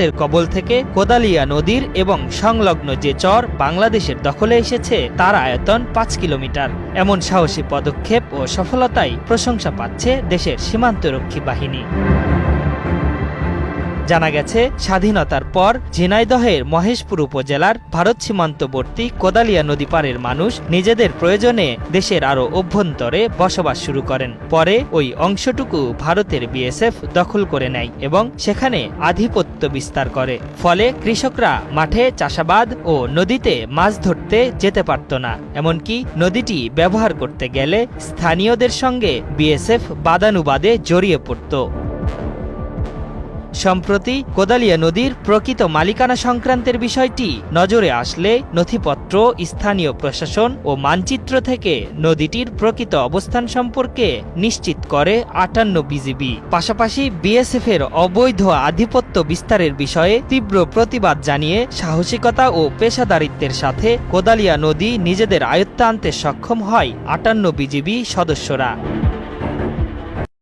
ভারতের কবল থেকে কোদালিয়া নদীর এবং সংলগ্ন যে চর বাংলাদেশের দখলে এসেছে তার আয়তন ৫ কিলোমিটার। এমন সাহসী পদক্ষেপ ও সফলতায় প্রশংসা পাচ্ছে দেশের সীমান্তরক্ষী বাহিনী। জানা গেছে, স্বাধীনতার পর ঝিনাইদহের মহেশপুর উপজেলার ভারত সীমান্তবর্তী কোদালিয়া নদী পারের মানুষ নিজেদের প্রয়োজনে দেশের আরও অভ্যন্তরে বসবাস শুরু করেন। পরে ওই অংশটুকু ভারতের বিএসএফ দখল করে নেয় এবং সেখানে আধিপত্য বিস্তার করে। ফলে কৃষকরা মাঠে চাষাবাদ ও নদীতে মাছ ধরতে যেতে পারত না। এমনকি নদীটি ব্যবহার করতে গেলে স্থানীয়দের সঙ্গে বিএসএফ বাদানুবাদে জড়িয়ে পড়ত। সম্প্রতি কোদালিয়া নদীর প্রকৃত মালিকানা সংক্রান্তের বিষয়টি নজরে আসলে নথিপত্র, স্থানীয় প্রশাসন ও মানচিত্র থেকে নদীটির প্রকৃত অবস্থান সম্পর্কে নিশ্চিত করে ৫৮ বিজিবি। পাশাপাশি বিএসএফের অবৈধ আধিপত্য বিস্তারের বিষয়ে তীব্র প্রতিবাদ জানিয়ে সাহসিকতা ও পেশাদারিত্বের সাথে কোদালিয়া নদী নিজেদের আয়ত্তে আনতে সক্ষম হয় ৫৮ বিজিবি সদস্যরা।